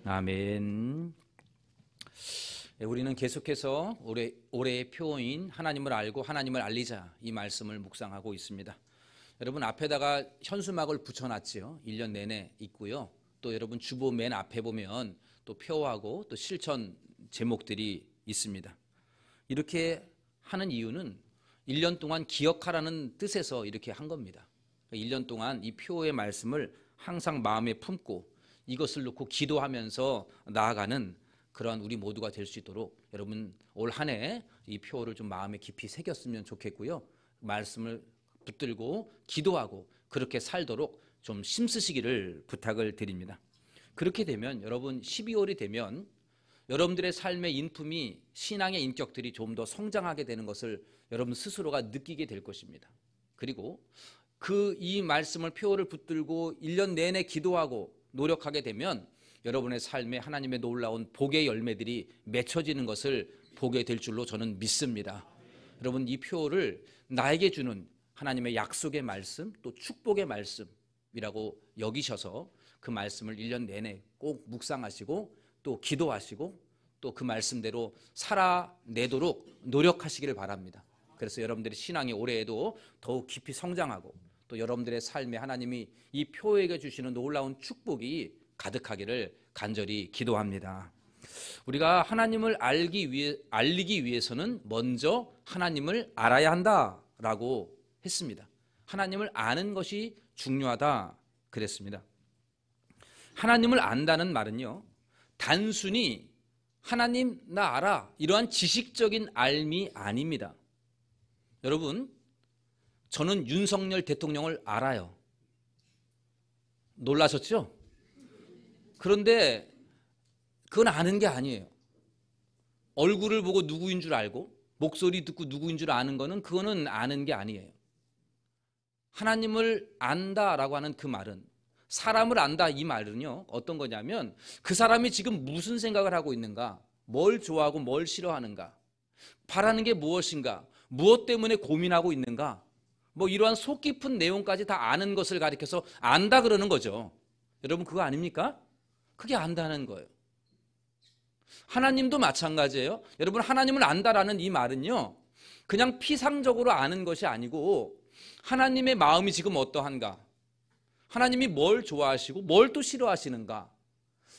아멘. 우리는 계속해서 올해의 표어인 하나님을 알고 하나님을 알리자 이 말씀을 묵상하고 있습니다. 여러분 앞에다가 현수막을 붙여놨지요. 1년 내내 있고요. 또 여러분 주보 맨 앞에 보면 또 표어하고 또 실천 제목들이 있습니다. 이렇게 하는 이유는 1년 동안 기억하라는 뜻에서 이렇게 한 겁니다. 1년 동안 이 표어의 말씀을 항상 마음에 품고 이것을 놓고 기도하면서 나아가는 그러한 우리 모두가 될 수 있도록 여러분 올 한 해 이 표어를 좀 마음에 깊이 새겼으면 좋겠고요. 말씀을 붙들고 기도하고 그렇게 살도록 좀 힘쓰시기를 부탁을 드립니다. 그렇게 되면 여러분 12월이 되면 여러분들의 삶의 인품이 신앙의 인격들이 좀 더 성장하게 되는 것을 여러분 스스로가 느끼게 될 것입니다. 그리고 이 말씀을 표어를 붙들고 1년 내내 기도하고 노력하게 되면 여러분의 삶에 하나님의 놀라운 복의 열매들이 맺혀지는 것을 보게 될 줄로 저는 믿습니다. 여러분 이 표어를 나에게 주는 하나님의 약속의 말씀 또 축복의 말씀이라고 여기셔서 그 말씀을 1년 내내 꼭 묵상하시고 또 기도하시고 또 그 말씀대로 살아내도록 노력하시기를 바랍니다. 그래서 여러분들의 신앙이 올해에도 더욱 깊이 성장하고 또 여러분들의 삶에 하나님이 이 표에게 주시는 놀라운 축복이 가득하기를 간절히 기도합니다. 우리가 하나님을 알리기 위해서는 먼저 하나님을 알아야 한다라고 했습니다. 하나님을 아는 것이 중요하다 그랬습니다. 하나님을 안다는 말은요, 단순히 하나님 나 알아 이러한 지식적인 알미 아닙니다. 여러분, 저는 윤석열 대통령을 알아요. 놀라셨죠? 그런데 그건 아는 게 아니에요. 얼굴을 보고 누구인 줄 알고 목소리 듣고 누구인 줄 아는 거는 그거는 아는 게 아니에요. 하나님을 안다라고 하는 그 말은 사람을 안다 이 말은요 어떤 거냐면 그 사람이 지금 무슨 생각을 하고 있는가, 뭘 좋아하고 뭘 싫어하는가, 바라는 게 무엇인가, 무엇 때문에 고민하고 있는가, 뭐 이러한 속 깊은 내용까지 다 아는 것을 가리켜서 안다 그러는 거죠. 여러분 그거 아닙니까? 그게 안다는 거예요. 하나님도 마찬가지예요. 여러분 하나님을 안다라는 이 말은요 그냥 피상적으로 아는 것이 아니고 하나님의 마음이 지금 어떠한가, 하나님이 뭘 좋아하시고 뭘 또 싫어하시는가,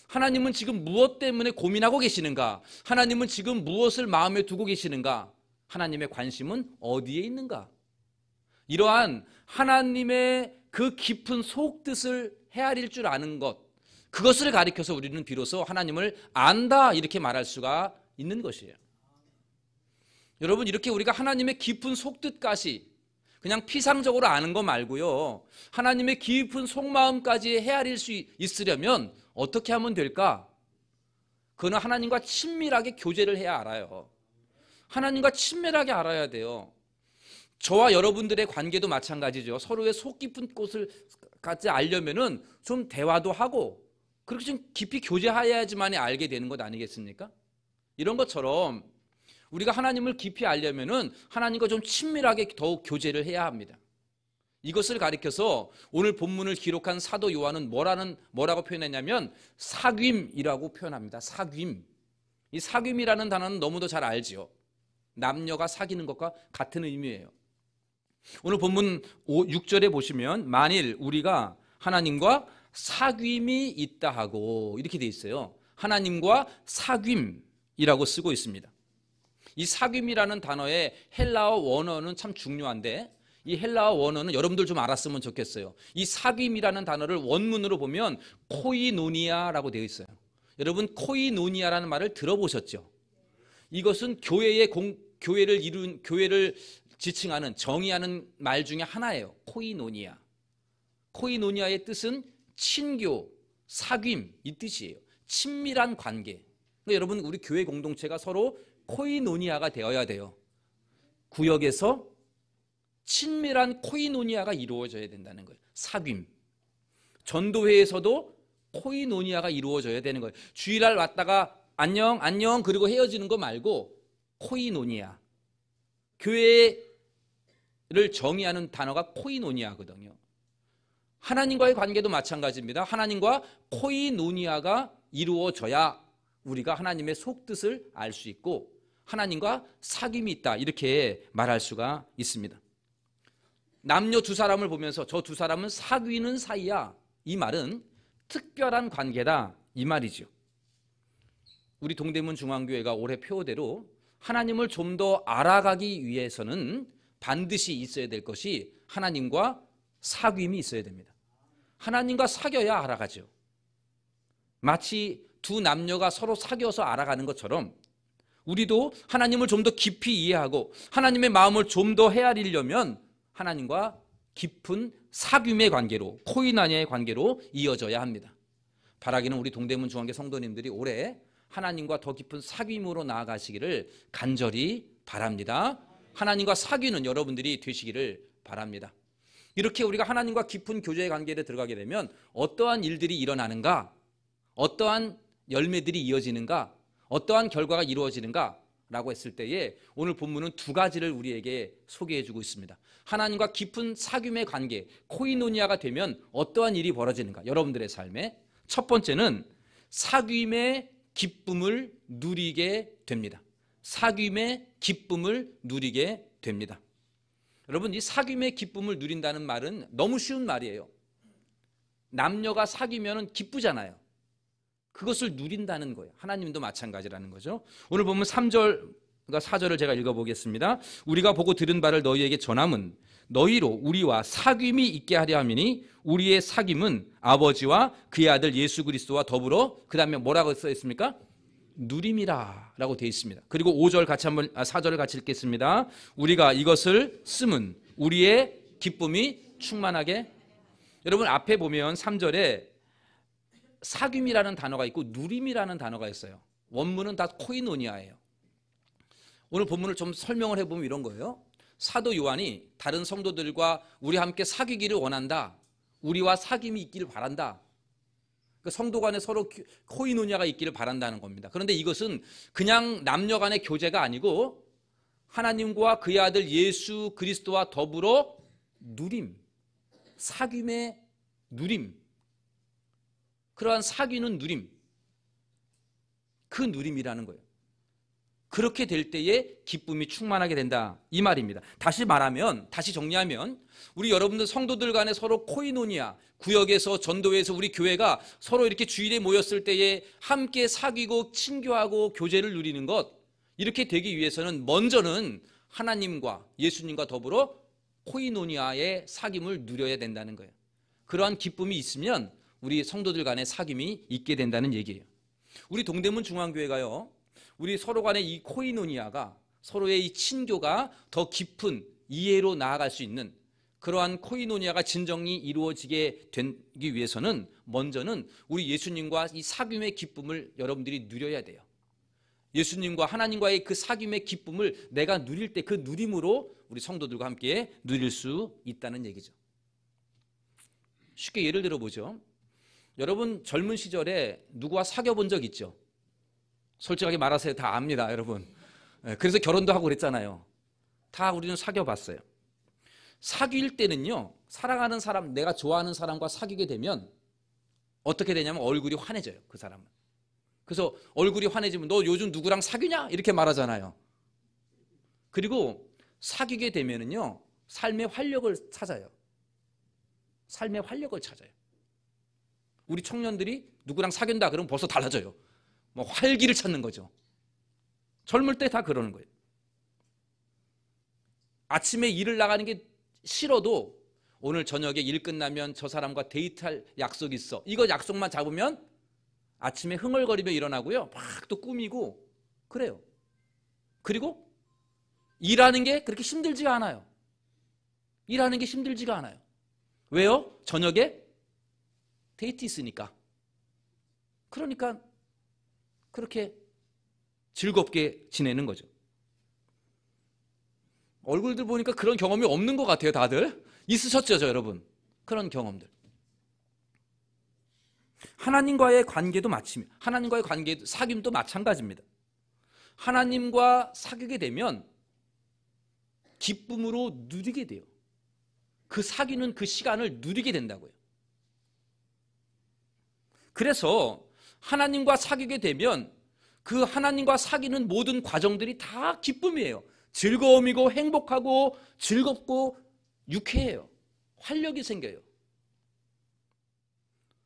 하나님은 지금 무엇 때문에 고민하고 계시는가, 하나님은 지금 무엇을 마음에 두고 계시는가, 하나님의 관심은 어디에 있는가, 이러한 하나님의 그 깊은 속뜻을 헤아릴 줄 아는 것, 그것을 가리켜서 우리는 비로소 하나님을 안다 이렇게 말할 수가 있는 것이에요. 여러분 이렇게 우리가 하나님의 깊은 속뜻까지 그냥 피상적으로 아는 거 말고요, 하나님의 깊은 속마음까지 헤아릴 수 있으려면 어떻게 하면 될까? 그거는 하나님과 친밀하게 교제를 해야 알아요. 하나님과 친밀하게 알아야 돼요. 저와 여러분들의 관계도 마찬가지죠. 서로의 속 깊은 곳을 같이 알려면은 좀 대화도 하고 그렇게 좀 깊이 교제해야지만 알게 되는 것 아니겠습니까? 이런 것처럼 우리가 하나님을 깊이 알려면은 하나님과 좀 친밀하게 더욱 교제를 해야 합니다. 이것을 가리켜서 오늘 본문을 기록한 사도 요한은 뭐라고 표현했냐면 사귐이라고 표현합니다. 사귐. 이 사귐이라는 단어는 너무도 잘 알지요. 남녀가 사귀는 것과 같은 의미예요. 오늘 본문 6절에 보시면 만일 우리가 하나님과 사귐이 있다 하고 이렇게 돼 있어요. 하나님과 사귐이라고 쓰고 있습니다. 이 사귐이라는 단어의 헬라어 원어는 참 중요한데 이 헬라어 원어는 여러분들 좀 알았으면 좋겠어요. 이 사귐이라는 단어를 원문으로 보면 코이노니아라고 되어 있어요. 여러분 코이노니아라는 말을 들어보셨죠? 이것은 교회를 지칭하는 정의하는 말 중에 하나예요. 코이노니아. 코이노니아의 뜻은 친교, 사귐 이 뜻이에요. 친밀한 관계. 그러니까 여러분 우리 교회 공동체가 서로 코이노니아가 되어야 돼요. 구역에서 친밀한 코이노니아가 이루어져야 된다는 거예요. 사귐. 전도회에서도 코이노니아가 이루어져야 되는 거예요. 주일날 왔다가 안녕 안녕 그리고 헤어지는 거 말고 코이노니아. 교회를 정의하는 단어가 코이노니아거든요. 하나님과의 관계도 마찬가지입니다. 하나님과 코이노니아가 이루어져야 우리가 하나님의 속뜻을 알 수 있고 하나님과 사귐이 있다, 이렇게 말할 수가 있습니다. 남녀 두 사람을 보면서 저 두 사람은 사귀는 사이야, 이 말은 특별한 관계다, 이 말이죠. 우리 동대문 중앙교회가 올해 표어대로 하나님을 좀 더 알아가기 위해서는 반드시 있어야 될 것이 하나님과 사귐이 있어야 됩니다. 하나님과 사귀어야 알아가죠. 마치 두 남녀가 서로 사귀어서 알아가는 것처럼 우리도 하나님을 좀 더 깊이 이해하고 하나님의 마음을 좀 더 헤아리려면 하나님과 깊은 사귐의 관계로, 코이노니아의 관계로 이어져야 합니다. 바라기는 우리 동대문 중앙교 성도님들이 올해 하나님과 더 깊은 사귐으로 나아가시기를 간절히 바랍니다. 하나님과 사귀는 여러분들이 되시기를 바랍니다. 이렇게 우리가 하나님과 깊은 교제의 관계에 들어가게 되면 어떠한 일들이 일어나는가, 어떠한 열매들이 이어지는가, 어떠한 결과가 이루어지는가 라고 했을 때에 오늘 본문은 두 가지를 우리에게 소개해 주고 있습니다. 하나님과 깊은 사귐의 관계, 코이노니아가 되면 어떠한 일이 벌어지는가, 여러분들의 삶에. 첫 번째는 사귐의 기쁨을 누리게 됩니다. 사귐의 기쁨을 누리게 됩니다. 여러분, 이 사귐의 기쁨을 누린다는 말은 너무 쉬운 말이에요. 남녀가 사귀면 기쁘잖아요. 그것을 누린다는 거예요. 하나님도 마찬가지라는 거죠. 오늘 보면 3절과 4절을 제가 읽어보겠습니다. 우리가 보고 들은 바를 너희에게 전함은 너희로 우리와 사귐이 있게 하려 함이니 우리의 사귐은 아버지와 그의 아들 예수 그리스도와 더불어, 그 다음에 뭐라고 써 있습니까? 누림이라 라고 되어 있습니다. 그리고 5절 같이 한번 4절을 같이 읽겠습니다. 우리가 이것을 쓰면 우리의 기쁨이 충만하게. 여러분, 앞에 보면 3절에 사귐이라는 단어가 있고 누림이라는 단어가 있어요. 원문은 다 코이노니아예요. 오늘 본문을 좀 설명을 해보면 이런 거예요. 사도 요한이 다른 성도들과 우리 함께 사귀기를 원한다, 우리와 사귐이 있기를 바란다, 성도 간에 서로 코이노니아가 있기를 바란다는 겁니다. 그런데 이것은 그냥 남녀 간의 교제가 아니고 하나님과 그의 아들 예수 그리스도와 더불어 누림, 사귐의 누림, 그러한 사귀는 누림, 그 누림이라는 거예요. 그렇게 될 때에 기쁨이 충만하게 된다, 이 말입니다. 다시 말하면, 다시 정리하면 우리 여러분들 성도들 간에 서로 코이노니아, 구역에서 전도회에서 우리 교회가 서로 이렇게 주일에 모였을 때에 함께 사귀고 친교하고 교제를 누리는 것, 이렇게 되기 위해서는 먼저는 하나님과 예수님과 더불어 코이노니아의 사귐을 누려야 된다는 거예요. 그러한 기쁨이 있으면 우리 성도들 간의 사귐이 있게 된다는 얘기예요. 우리 동대문 중앙교회가요, 우리 서로 간의 이 코이노니아가, 서로의 이 친교가 더 깊은 이해로 나아갈 수 있는 그러한 코이노니아가 진정이 이루어지게 되기 위해서는 먼저는 우리 예수님과 이 사귐의 기쁨을 여러분들이 누려야 돼요. 예수님과 하나님과의 그 사귐의 기쁨을 내가 누릴 때 그 누림으로 우리 성도들과 함께 누릴 수 있다는 얘기죠. 쉽게 예를 들어보죠. 여러분, 젊은 시절에 누구와 사귀어 본 적 있죠? 솔직하게 말하세요. 다 압니다, 여러분. 그래서 결혼도 하고 그랬잖아요. 다 우리는 사귀어 봤어요. 사귈 때는요, 사랑하는 사람, 내가 좋아하는 사람과 사귀게 되면 어떻게 되냐면 얼굴이 환해져요, 그 사람은. 그래서 얼굴이 환해지면 너 요즘 누구랑 사귀냐? 이렇게 말하잖아요. 그리고 사귀게 되면은요, 삶의 활력을 찾아요. 삶의 활력을 찾아요. 우리 청년들이 누구랑 사귄다 그러면 벌써 달라져요. 뭐 활기를 찾는 거죠. 젊을 때 다 그러는 거예요. 아침에 일을 나가는 게 싫어도 오늘 저녁에 일 끝나면 저 사람과 데이트할 약속이 있어, 이거 약속만 잡으면 아침에 흥얼거리며 일어나고요, 막 또 꾸미고 그래요. 그리고 일하는 게 그렇게 힘들지가 않아요. 일하는 게 힘들지가 않아요. 왜요? 저녁에 데이트 있으니까. 그러니까 그렇게 즐겁게 지내는 거죠. 얼굴들 보니까 그런 경험이 없는 것 같아요. 다들 있으셨죠, 여러분? 그런 경험들. 하나님과의 관계도 마찬가지입니다. 하나님과의 관계도, 사귐도 마찬가지입니다. 하나님과 사귀게 되면 기쁨으로 누리게 돼요. 그 사귀는 그 시간을 누리게 된다고요. 그래서 하나님과 사귀게 되면 그 하나님과 사귀는 모든 과정들이 다 기쁨이에요. 즐거움이고 행복하고 즐겁고 유쾌해요. 활력이 생겨요.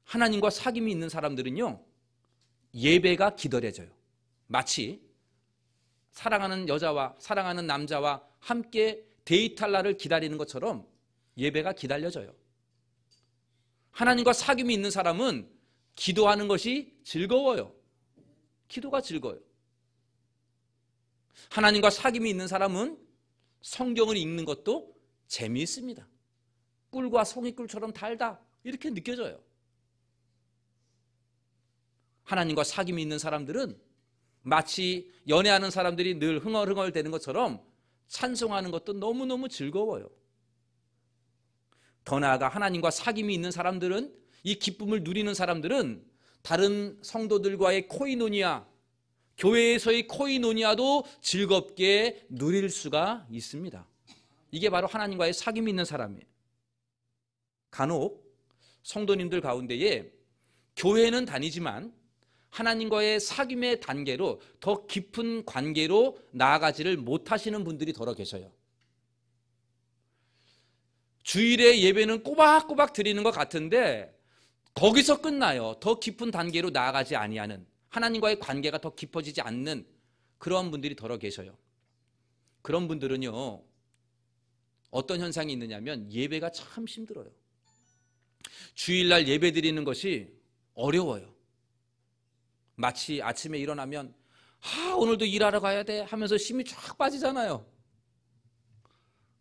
하나님과 사귐이 있는 사람들은요, 예배가 기다려져요. 마치 사랑하는 여자와 사랑하는 남자와 함께 데이트할 날을 기다리는 것처럼 예배가 기다려져요. 하나님과 사귐이 있는 사람은 기도하는 것이 즐거워요. 기도가 즐거워요. 하나님과 사귐이 있는 사람은 성경을 읽는 것도 재미있습니다. 꿀과 송이꿀처럼 달다 이렇게 느껴져요. 하나님과 사귐이 있는 사람들은 마치 연애하는 사람들이 늘 흥얼흥얼 대는 것처럼 찬송하는 것도 너무너무 즐거워요. 더 나아가 하나님과 사귐이 있는 사람들은, 이 기쁨을 누리는 사람들은 다른 성도들과의 코이노니아, 교회에서의 코이노니아도 즐겁게 누릴 수가 있습니다. 이게 바로 하나님과의 사귐이 있는 사람이에요. 간혹 성도님들 가운데에 교회는 다니지만 하나님과의 사귐의 단계로 더 깊은 관계로 나아가지를 못하시는 분들이 더러 계셔요. 주일에 예배는 꼬박꼬박 드리는 것 같은데 거기서 끝나요. 더 깊은 단계로 나아가지 아니하는, 하나님과의 관계가 더 깊어지지 않는 그런 분들이 더러 계셔요. 그런 분들은요, 어떤 현상이 있느냐면 예배가 참 힘들어요. 주일날 예배 드리는 것이 어려워요. 마치 아침에 일어나면 오늘도 일하러 가야 돼 하면서 힘이 쫙 빠지잖아요.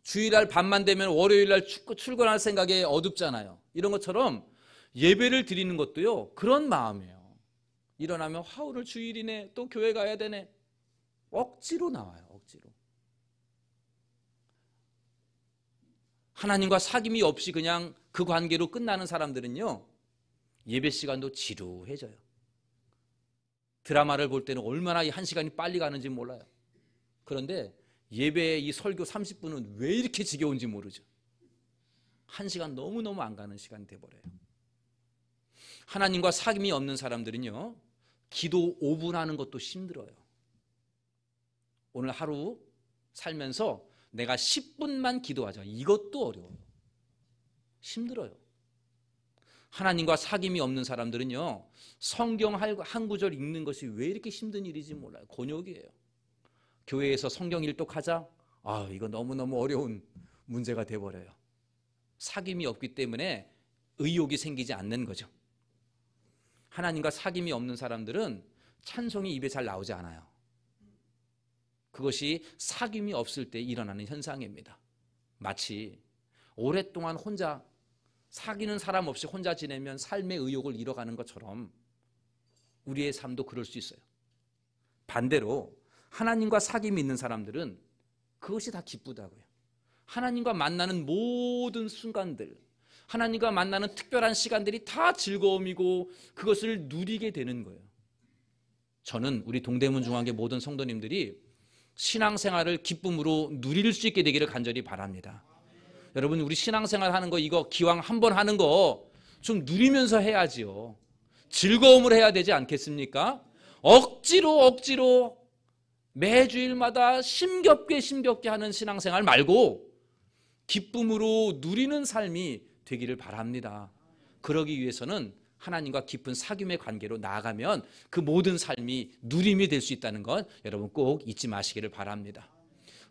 주일날 밤만 되면 월요일날 출근할 생각에 어둡잖아요. 이런 것처럼 예배를 드리는 것도요, 그런 마음이에요. 일어나면 오늘 주일이네, 또 교회 가야 되네. 억지로 나와요. 억지로. 하나님과 사귐이 없이 그냥 그 관계로 끝나는 사람들은요, 예배 시간도 지루해져요. 드라마를 볼 때는 얼마나 이 한 시간이 빨리 가는지 몰라요. 그런데 예배의 이 설교 30분은 왜 이렇게 지겨운지 모르죠. 한 시간 너무너무 안 가는 시간이 돼버려요. 하나님과 사귐이 없는 사람들은요, 기도 5분 하는 것도 힘들어요. 오늘 하루 살면서 내가 10분만 기도하자, 이것도 어려워요. 힘들어요. 하나님과 사귐이 없는 사람들은요, 성경 한 구절 읽는 것이 왜 이렇게 힘든 일인지 몰라요. 곤욕이에요. 교회에서 성경 일독하자, 이거 너무너무 어려운 문제가 돼버려요. 사귐이 없기 때문에 의욕이 생기지 않는 거죠. 하나님과 사귐이 없는 사람들은 찬송이 입에 잘 나오지 않아요. 그것이 사귐이 없을 때 일어나는 현상입니다. 마치 오랫동안 혼자, 사귀는 사람 없이 혼자 지내면 삶의 의욕을 잃어가는 것처럼 우리의 삶도 그럴 수 있어요. 반대로 하나님과 사귐이 있는 사람들은 그것이 다 기쁘다고요. 하나님과 만나는 모든 순간들, 하나님과 만나는 특별한 시간들이 다 즐거움이고 그것을 누리게 되는 거예요. 저는 우리 동대문 중앙교 모든 성도님들이 신앙생활을 기쁨으로 누릴 수 있게 되기를 간절히 바랍니다. 여러분, 우리 신앙생활 하는 거, 이거 기왕 한번 하는 거 좀 누리면서 해야지요. 즐거움을 해야 되지 않겠습니까? 억지로 매주일마다 심겹게 하는 신앙생활 말고 기쁨으로 누리는 삶이 되기를 바랍니다. 그러기 위해서는 하나님과 깊은 사귐의 관계로 나아가면 그 모든 삶이 누림이 될 수 있다는 것 여러분 꼭 잊지 마시기를 바랍니다.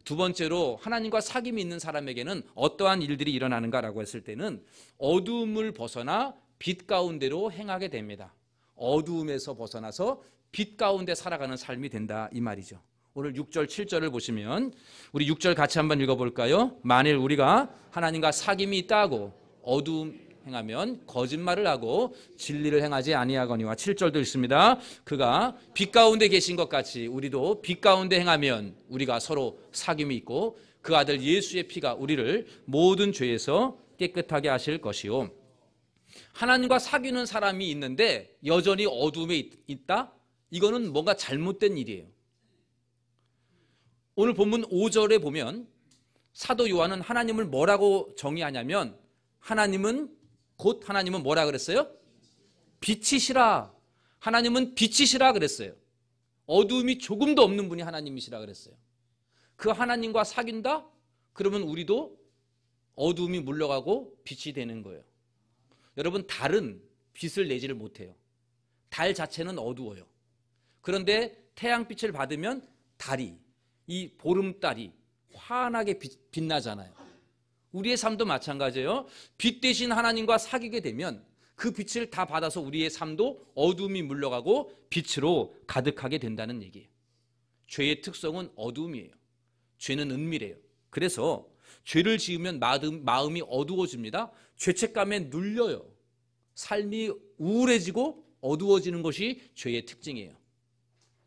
두 번째로, 하나님과 사귐이 있는 사람에게는 어떠한 일들이 일어나는가라고 했을 때는 어두움을 벗어나 빛 가운데로 행하게 됩니다. 어두움에서 벗어나서 빛 가운데 살아가는 삶이 된다, 이 말이죠. 오늘 6절 7절을 보시면 우리 6절 같이 한번 읽어볼까요? 만일 우리가 하나님과 사귐이 있다 하고 어두움 행하면 거짓말을 하고 진리를 행하지 아니하거니와. 7절도 있습니다. 그가 빛 가운데 계신 것 같이 우리도 빛 가운데 행하면 우리가 서로 사귐이 있고 그 아들 예수의 피가 우리를 모든 죄에서 깨끗하게 하실 것이요. 하나님과 사귀는 사람이 있는데 여전히 어둠에 있다? 이거는 뭔가 잘못된 일이에요. 오늘 본문 5절에 보면 사도 요한은 하나님을 뭐라고 정의하냐면 하나님은 뭐라 그랬어요? 빛이시라. 하나님은 빛이시라 그랬어요. 어두움이 조금도 없는 분이 하나님이시라 그랬어요. 그 하나님과 사귄다? 그러면 우리도 어두움이 물러가고 빛이 되는 거예요. 여러분, 달은 빛을 내지를 못해요. 달 자체는 어두워요. 그런데 태양빛을 받으면 달이, 이 보름달이 환하게 빛나잖아요. 우리의 삶도 마찬가지예요. 빛 대신 하나님과 사귀게 되면 그 빛을 다 받아서 우리의 삶도 어두움이 물러가고 빛으로 가득하게 된다는 얘기예요. 죄의 특성은 어두움이에요. 죄는 은밀해요. 그래서 죄를 지으면 마음이 어두워집니다. 죄책감에 눌려요. 삶이 우울해지고 어두워지는 것이 죄의 특징이에요.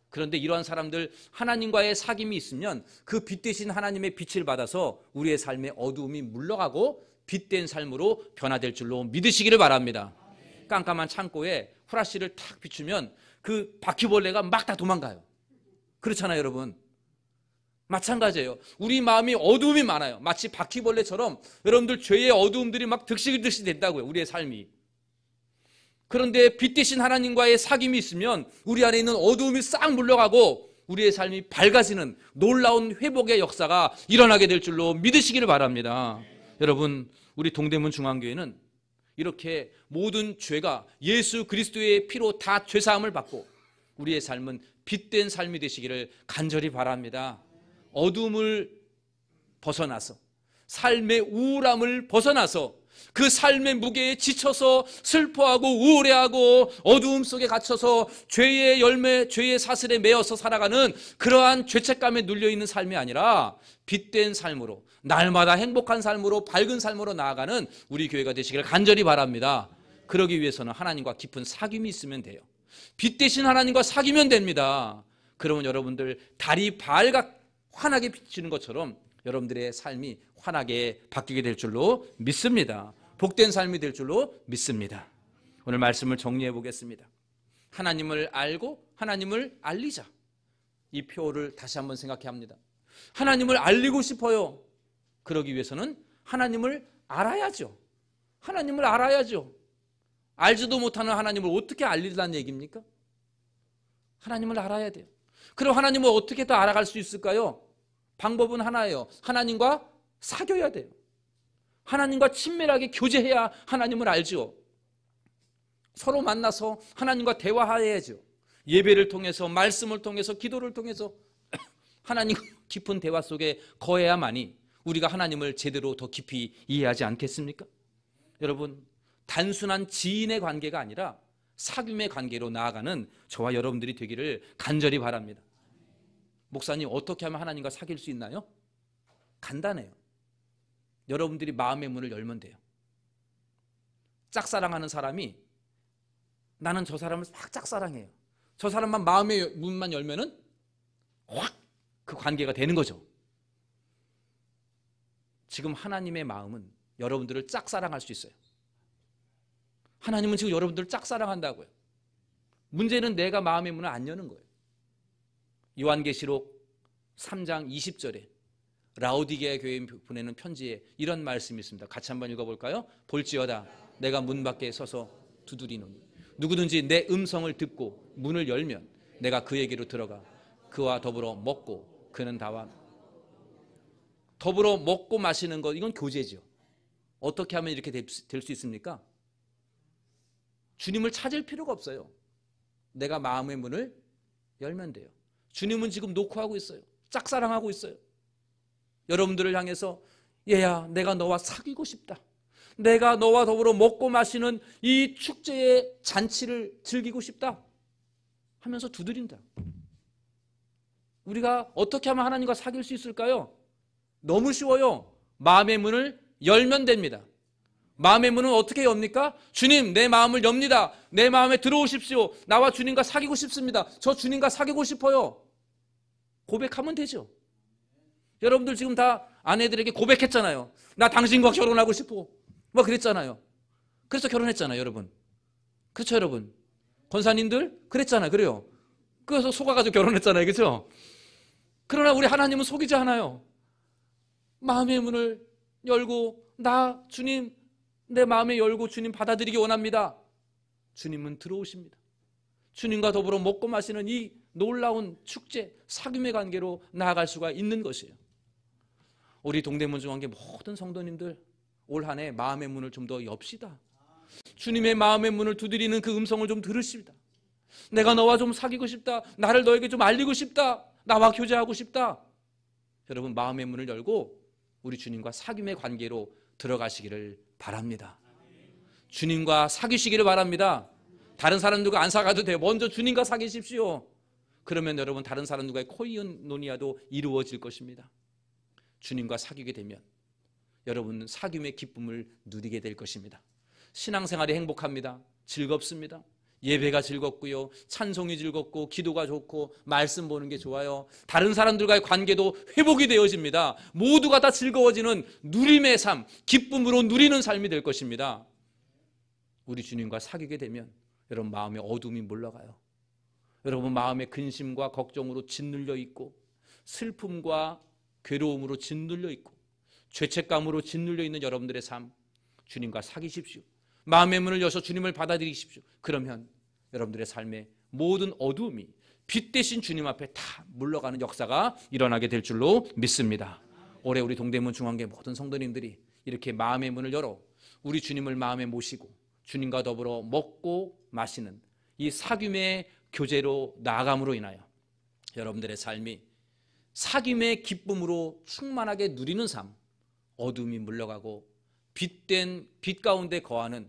그런데 이러한 사람들, 하나님과의 사귐이 있으면 그 빛 대신 하나님의 빛을 받아서 우리의 삶의 어두움이 물러가고 빛된 삶으로 변화될 줄로 믿으시기를 바랍니다. 깜깜한 창고에 후라시를 탁 비추면 그 바퀴벌레가 막 다 도망가요. 그렇잖아요, 여러분. 마찬가지예요. 우리 마음이 어두움이 많아요. 마치 바퀴벌레처럼 여러분들 죄의 어두움들이 막 득실득실 된다고요, 우리의 삶이. 그런데 빛 대신 하나님과의 사귐이 있으면 우리 안에 있는 어두움이 싹 물러가고 우리의 삶이 밝아지는 놀라운 회복의 역사가 일어나게 될 줄로 믿으시기를 바랍니다. 여러분, 우리 동대문 중앙교회는 이렇게 모든 죄가 예수 그리스도의 피로 다 죄사함을 받고 우리의 삶은 빛된 삶이 되시기를 간절히 바랍니다. 어둠을 벗어나서, 삶의 우울함을 벗어나서, 그 삶의 무게에 지쳐서 슬퍼하고 우울해하고 어두움 속에 갇혀서 죄의 열매, 죄의 사슬에 매여서 살아가는 그러한 죄책감에 눌려있는 삶이 아니라 빛된 삶으로, 날마다 행복한 삶으로, 밝은 삶으로 나아가는 우리 교회가 되시기를 간절히 바랍니다. 그러기 위해서는 하나님과 깊은 사귐이 있으면 돼요. 빛 대신 하나님과 사귀면 됩니다. 그러면 여러분들 달이 환하게 비치는 것처럼 여러분들의 삶이 환하게 바뀌게 될 줄로 믿습니다. 복된 삶이 될 줄로 믿습니다. 오늘 말씀을 정리해 보겠습니다. 하나님을 알고 하나님을 알리자. 이 표를 다시 한번 생각해 합니다. 하나님을 알리고 싶어요. 그러기 위해서는 하나님을 알아야죠. 하나님을 알아야죠. 알지도 못하는 하나님을 어떻게 알리라는 얘기입니까? 하나님을 알아야 돼요. 그럼 하나님을 어떻게 더 알아갈 수 있을까요? 방법은 하나예요. 하나님과 사귀어야 돼요. 하나님과 친밀하게 교제해야 하나님을 알죠. 서로 만나서 하나님과 대화해야죠. 예배를 통해서, 말씀을 통해서, 기도를 통해서 하나님과 깊은 대화 속에 거해야만이 우리가 하나님을 제대로 더 깊이 이해하지 않겠습니까? 여러분, 단순한 지인의 관계가 아니라 사귐의 관계로 나아가는 저와 여러분들이 되기를 간절히 바랍니다. 목사님, 어떻게 하면 하나님과 사귈 수 있나요? 간단해요. 여러분들이 마음의 문을 열면 돼요. 짝사랑하는 사람이 나는 저 사람을 막 짝사랑해요. 저 사람만 마음의 문만 열면은 확 그 관계가 되는 거죠. 지금 하나님의 마음은 여러분들을 짝사랑할 수 있어요. 하나님은 지금 여러분들을 짝사랑한다고요. 문제는 내가 마음의 문을 안 여는 거예요. 요한계시록 3장 20절에 라오디게아 교회에 보내는 편지에 이런 말씀이 있습니다. 같이 한번 읽어볼까요? 볼지어다 내가 문 밖에 서서 두드리노니 누구든지 내 음성을 듣고 문을 열면 내가 그에게로 들어가 그와 더불어 먹고 그는 다와 더불어 먹고 마시는 것, 이건 교제죠. 어떻게 하면 이렇게 될 수 있습니까? 주님을 찾을 필요가 없어요. 내가 마음의 문을 열면 돼요. 주님은 지금 녹화하고 있어요. 짝사랑하고 있어요. 여러분들을 향해서 얘야, 내가 너와 사귀고 싶다. 내가 너와 더불어 먹고 마시는 이 축제의 잔치를 즐기고 싶다 하면서 두드린다. 우리가 어떻게 하면 하나님과 사귈 수 있을까요? 너무 쉬워요. 마음의 문을 열면 됩니다. 마음의 문은 어떻게 엽니까? 주님, 내 마음을 엽니다. 내 마음에 들어오십시오. 나와 주님과 사귀고 싶습니다. 저 주님과 사귀고 싶어요. 고백하면 되죠. 여러분들 지금 다 아내들에게 고백했잖아요. 나 당신과 결혼하고 싶어. 뭐 그랬잖아요. 그래서 결혼했잖아요, 여러분. 그렇죠, 여러분. 권사님들 그랬잖아요. 그래요. 그래서 속아가지고 결혼했잖아요. 그렇죠? 그러나 우리 하나님은 속이지 않아요. 마음의 문을 열고 나 주님 내 마음에 열고 주님 받아들이기 원합니다. 주님은 들어오십니다. 주님과 더불어 먹고 마시는 이 놀라운 축제, 사귐의 관계로 나아갈 수가 있는 것이에요. 우리 동대문 중앙교회 모든 성도님들 올 한 해 마음의 문을 좀 더 엽시다. 주님의 마음의 문을 두드리는 그 음성을 좀 들으십니다. 내가 너와 좀 사귀고 싶다. 나를 너에게 좀 알리고 싶다. 나와 교제하고 싶다. 여러분 마음의 문을 열고 우리 주님과 사귐의 관계로 들어가시기를 바랍니다. 주님과 사귀시기를 바랍니다. 다른 사람들과 안 사귀어도 돼요. 먼저 주님과 사귀십시오. 그러면 여러분 다른 사람들과의 코이노니아도 이루어질 것입니다. 주님과 사귀게 되면 여러분은 사귐의 기쁨을 누리게 될 것입니다. 신앙생활이 행복합니다. 즐겁습니다. 예배가 즐겁고요. 찬송이 즐겁고 기도가 좋고 말씀 보는 게 좋아요. 다른 사람들과의 관계도 회복이 되어집니다. 모두가 다 즐거워지는 누림의 삶, 기쁨으로 누리는 삶이 될 것입니다. 우리 주님과 사귀게 되면 여러분 마음에 어둠이 물러가요. 여러분 마음에 근심과 걱정으로 짓눌려 있고 슬픔과 괴로움으로 짓눌려 있고 죄책감으로 짓눌려 있는 여러분들의 삶, 주님과 사귀십시오. 마음의 문을 여서 주님을 받아들이십시오. 그러면 여러분들의 삶의 모든 어두움이 빛 대신 주님 앞에 다 물러가는 역사가 일어나게 될 줄로 믿습니다. 올해 우리 동대문 중앙교회 모든 성도님들이 이렇게 마음의 문을 열어 우리 주님을 마음에 모시고 주님과 더불어 먹고 마시는 이 사귐의 교제로 나아감으로 인하여 여러분들의 삶이 사귐의 기쁨으로 충만하게 누리는 삶, 어둠이 물러가고 빛 가운데 거하는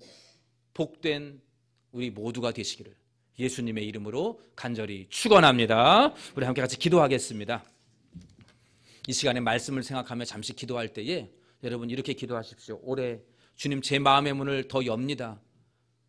복된 우리 모두가 되시기를 예수님의 이름으로 간절히 축원합니다. 우리 함께 같이 기도하겠습니다. 이 시간에 말씀을 생각하며 잠시 기도할 때에 여러분 이렇게 기도하십시오. 올해 주님 제 마음의 문을 더 엽니다.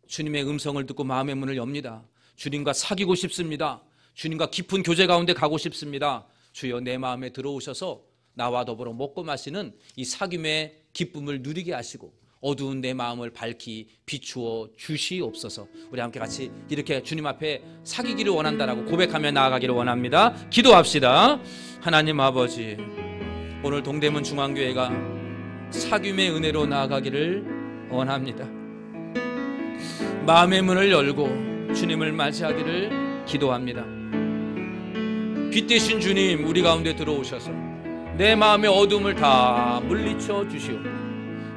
주님의 음성을 듣고 마음의 문을 엽니다. 주님과 사귀고 싶습니다. 주님과 깊은 교제 가운데 가고 싶습니다. 주여 내 마음에 들어오셔서 나와 더불어 먹고 마시는 이 사귐의 기쁨을 누리게 하시고 어두운 내 마음을 밝히 비추어 주시옵소서. 우리 함께 같이 이렇게 주님 앞에 사귀기를 원한다라고 고백하며 나아가기를 원합니다. 기도합시다. 하나님 아버지, 오늘 동대문 중앙교회가 사귐의 은혜로 나아가기를 원합니다. 마음의 문을 열고 주님을 맞이하기를 기도합니다. 빛 대신 주님 우리 가운데 들어오셔서 내 마음의 어둠을 다 물리쳐 주시옵고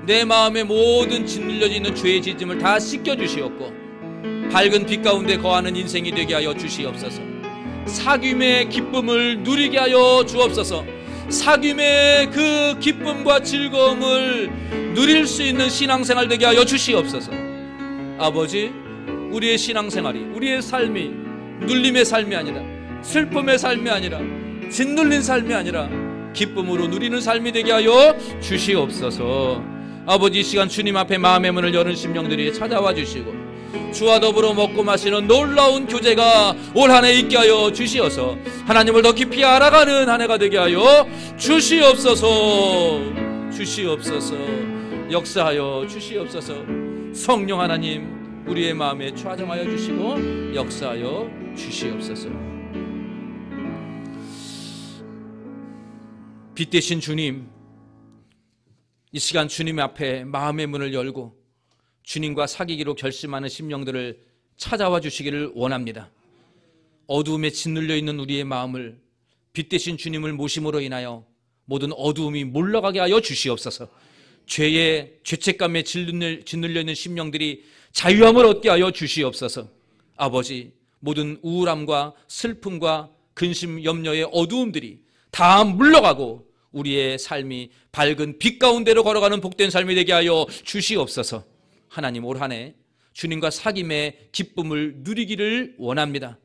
내 마음의 모든 짓눌려져 있는 죄의 지짐을 다 씻겨 주시옵고 밝은 빛 가운데 거하는 인생이 되게 하여 주시옵소서. 사귐의 기쁨을 누리게 하여 주옵소서. 사귐의 그 기쁨과 즐거움을 누릴 수 있는 신앙생활 되게 하여 주시옵소서. 아버지, 우리의 신앙생활이, 우리의 삶이 눌림의 삶이 아니라 슬픔의 삶이 아니라 짓눌린 삶이 아니라 기쁨으로 누리는 삶이 되게 하여 주시옵소서. 아버지, 이 시간 주님 앞에 마음의 문을 여는 심령들이 찾아와 주시고 주와 더불어 먹고 마시는 놀라운 교제가 올 한 해 있게 하여 주시어서 하나님을 더 깊이 알아가는 한 해가 되게 하여 주시옵소서. 주시옵소서. 역사하여 주시옵소서. 성령 하나님 우리의 마음에 좌정하여 주시고 역사하여 주시옵소서. 빛 대신 주님, 이 시간 주님 앞에 마음의 문을 열고 주님과 사귀기로 결심하는 심령들을 찾아와 주시기를 원합니다. 어두움에 짓눌려 있는 우리의 마음을 빛 대신 주님을 모심으로 인하여 모든 어두움이 물러가게 하여 주시옵소서. 죄의 죄책감에 짓눌려 있는 심령들이 자유함을 얻게 하여 주시옵소서. 아버지, 모든 우울함과 슬픔과 근심, 염려의 어두움들이 다 물러가고 우리의 삶이 밝은 빛 가운데로 걸어가는 복된 삶이 되게 하여 주시옵소서. 하나님, 올 한 해 주님과 사귐의 기쁨을 누리기를 원합니다.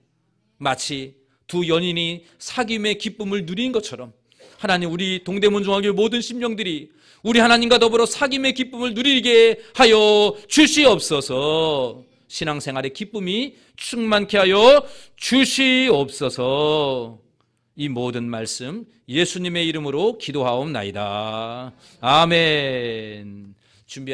마치 두 연인이 사귐의 기쁨을 누린 것처럼 하나님, 우리 동대문 중앙교회 모든 심령들이 우리 하나님과 더불어 사귐의 기쁨을 누리게 하여 주시옵소서. 신앙생활의 기쁨이 충만케 하여 주시옵소서. 이 모든 말씀 예수님의 이름으로 기도하옵나이다. 아멘. 준비